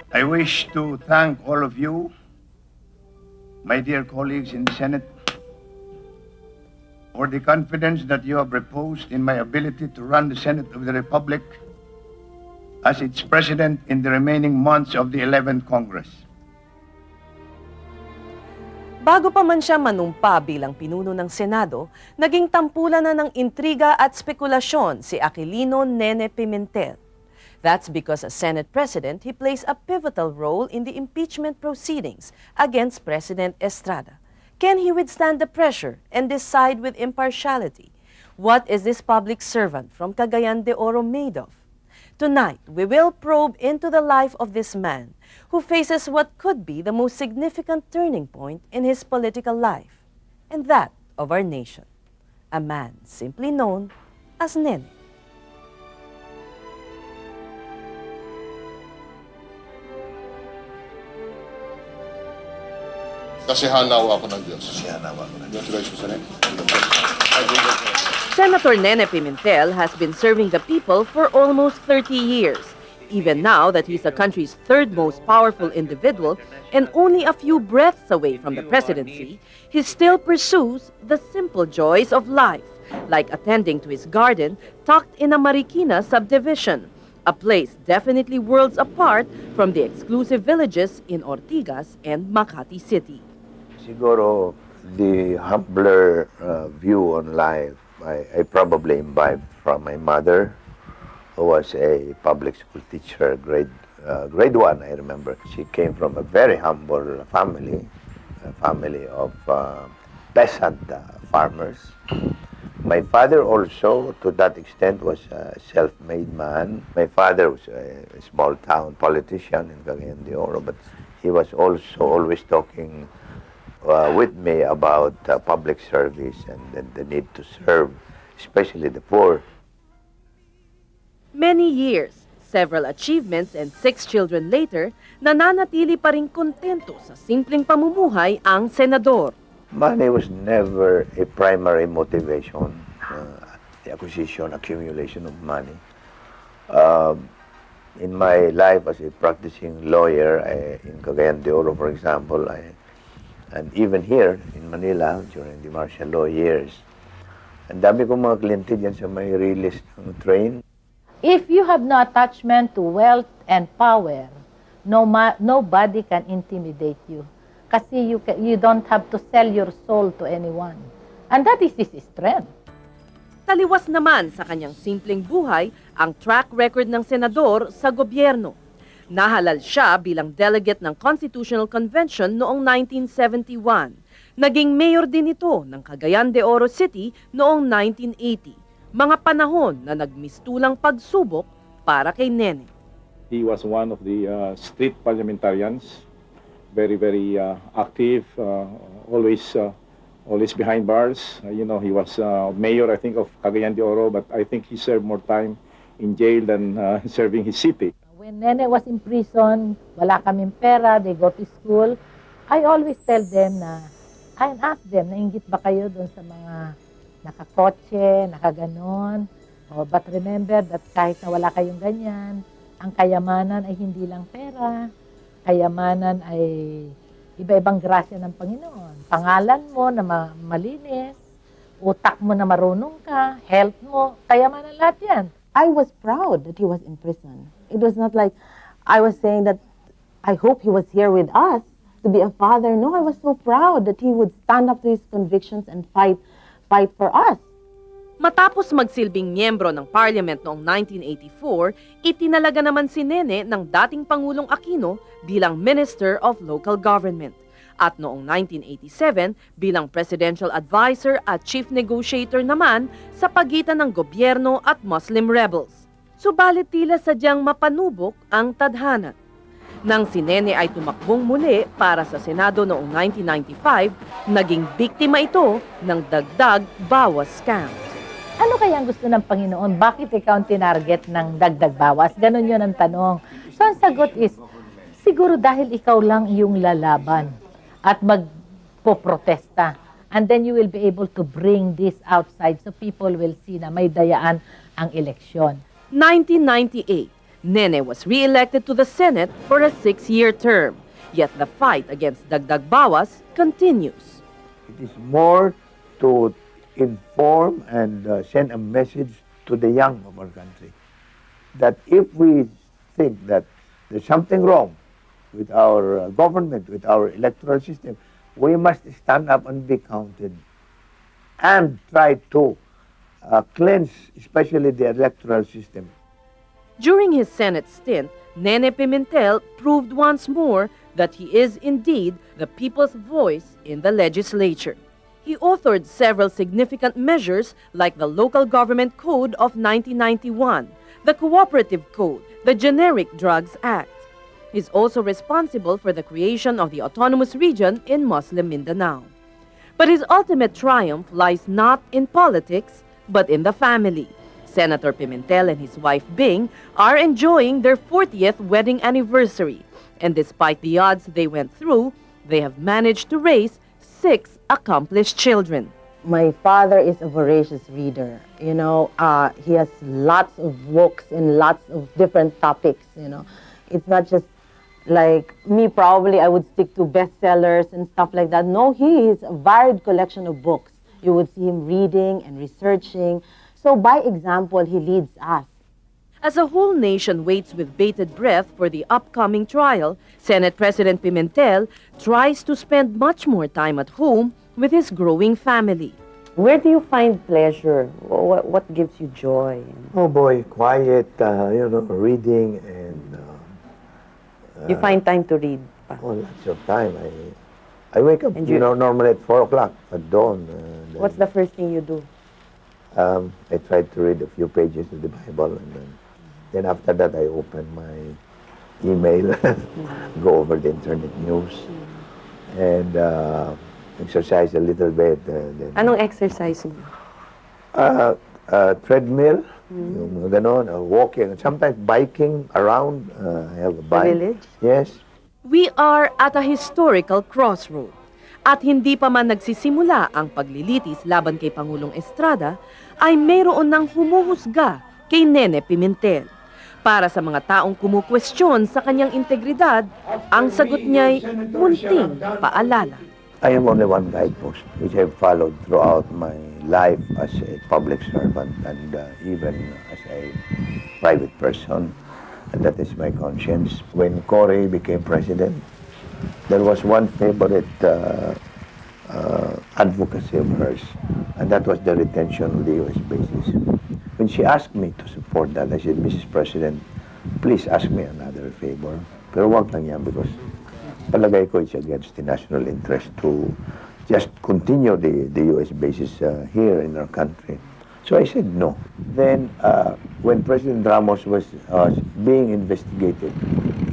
I wish to thank all of you, my dear colleagues in the Senate, for the confidence that you have reposed in my ability to run the Senate of the Republic as its president in the remaining months of the 11th Congress. Bago pa man siya manumpa bilang pinuno ng Senado, naging tampulan na ng intriga at spekulasyon si Aquilino Nene Pimentel. That's because as Senate President, he plays a pivotal role in the impeachment proceedings against President Estrada. Can he withstand the pressure and decide with impartiality? What is this public servant from Cagayan de Oro made of? Tonight, we will probe into the life of this man who faces what could be the most significant turning point in his political life, and that of our nation. A man simply known as Nene. Kasihanawa ako ng Diyos. Kasihanawa ako ng Diyos. Congratulations, Senate. Senator Nene Pimentel has been serving the people for almost 30 years. Even now that he's the country's third most powerful individual and only a few breaths away from the presidency, he still pursues the simple joys of life, like attending to his garden tucked in a Marikina subdivision, a place definitely worlds apart from the exclusive villages in Ortigas and Makati City. Siguro, the humbler view on life, I probably imbibed from my mother, who was a public school teacher, grade 1, I remember. She came from a very humble family, a family of peasant farmers. My father also, to that extent, was a self-made man. My father was a small-town politician in Cagayan de Oro, but he was also always talking with me about public service and the need to serve, especially the poor. Many years, several achievements, and 6 children later, nananatili pa rin kontento sa simpleng pamumuhay ang senador. Money was never a primary motivation, the accumulation of money. In my life as a practicing lawyer in Cagayan de Oro, for example, and even here in Manila during the martial law years, ang dami kong mga kliyente dyan sa may release ng train. If you have no attachment to wealth and power, nobody can intimidate you. Kasi you don't have to sell your soul to anyone. And that is his strength. Taliwas naman sa kanyang simpleng buhay ang track record ng senador sa gobyerno. Nahalal siya bilang delegate ng Constitutional Convention noong 1971. Naging mayor din ito ng Cagayan de Oro City noong 1980. Mga panahon na nagmistulang pagsubok para kay Nene. He was one of the street parliamentarians, very active, always behind bars. You know, he was mayor, I think, of Cagayan de Oro, but I think he served more time in jail than serving his city. When Nene was in prison, wala kaming pera, they go to school, I always tell them I ask them, nainggit ba kayo doon sa mga nakakotse, nakaganon? But remember that kahit na wala kayong ganyan, ang kayamanan ay hindi lang pera. Kayamanan ay iba-ibang grasya ng Panginoon. Pangalan mo na malinis, utak mo na marunong ka, health mo, kayamanan lahat yan. I was proud that he was in prison. It was not like I was saying that I hope he was here with us to be a father. No, I was so proud that he would stand up to his convictions and fight for us. Matapos magsilbing miyembro ng Parliament noong 1984, itinalaga naman si Nene ng dating Pangulong Aquino bilang Minister of Local Government. At noong 1987, bilang Presidential Advisor at Chief Negotiator naman sa pagitan ng gobyerno at Muslim rebels. Subalit tila sadyang mapanubok ang tadhana. Nang si Nene ay tumakbong muli para sa Senado noong 1995, naging biktima ito ng dagdag bawas scam. Ano kaya ang gusto ng Panginoon? Bakit ikaw ang tinarget ng dagdag bawas? Ganon yun ang tanong. So ang sagot is, siguro dahil ikaw lang yung lalaban at magpoprotesta. And then you will be able to bring this outside so people will see na may dayaan ang eleksyon. 1998, Nene was re-elected to the Senate for a 6-year term. Yet the fight against Dagdag Bawas continues. It is more to inform and send a message to the young of our country that if we think that there's something wrong with our government, with our electoral system, we must stand up and be counted and try to cleanse especially the electoral system. During his Senate stint, Nene Pimentel proved once more that he is indeed the people's voice in the legislature. He authored several significant measures like the Local Government Code of 1991, the Cooperative Code, the Generic Drugs Act. He's also responsible for the creation of the autonomous region in Muslim Mindanao. But his ultimate triumph lies not in politics, but in the family. Senator Pimentel and his wife Bing are enjoying their 40th wedding anniversary. And despite the odds they went through, they have managed to raise 6 accomplished children. My father is a voracious reader. You know, he has lots of books in lots of different topics, you know. It's not just like me, probably I would stick to bestsellers and stuff like that. No, he is a varied collection of books. You would see him reading and researching. So by example, he leads us. As a whole nation waits with bated breath for the upcoming trial, Senate President Pimentel tries to spend much more time at home with his growing family. Where do you find pleasure? What gives you joy? Oh boy, quiet, reading and... You find time to read pa? Oh, lots of time. I wake up, And normally at 4 o'clock at dawn. What's the first thing you do? I try to read a few pages of the Bible, and then after that I open my email, go over the internet news, and exercise a little bit. Then, Anong exercise mo? treadmill, yung ganon, walking, sometimes biking around. I have a bike. village? Yes. We are at a historical crossroad. At hindi pa man nagsisimula ang paglilitis laban kay Pangulong Estrada, ay mayroon ng humuhusga kay Nene Pimentel. Para sa mga taong kumukwestiyon sa kanyang integridad, ang sagot niya'y munting paalala. I am only one guidepost, which I've followed throughout my life as a public servant and even as a private person, and that is my conscience. When Cory became president, there was one favorite advocacy of hers, and that was the retention of the U.S. bases. When she asked me to support that, I said, Mrs. President, please ask me another favor. Pero wag lang yan because palagay ko it's against the national interest to just continue the U.S. bases here in our country. So I said no. Then when President Ramos was being investigated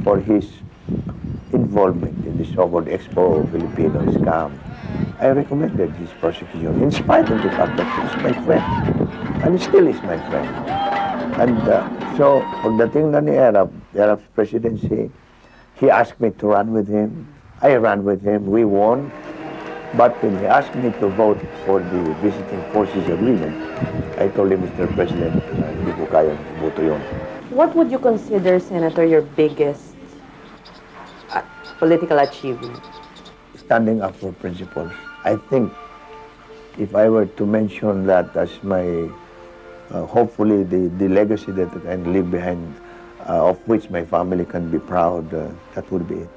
for his involvement in the so-called Expo Filipino scam, I recommended his prosecution in spite of the fact that he's my friend. And he still is my friend. And so, pagdating na ni Erap's presidency, he asked me to run with him. I ran with him. We won. But when he asked me to vote for the visiting forces agreement, I told him, Mr. President, hindi ko kayang iboto yun. What would you consider, Senator, your biggest political achievement? Standing up for principles. I think if I were to mention that as my, hopefully the legacy that I can leave behind, of which my family can be proud, that would be it.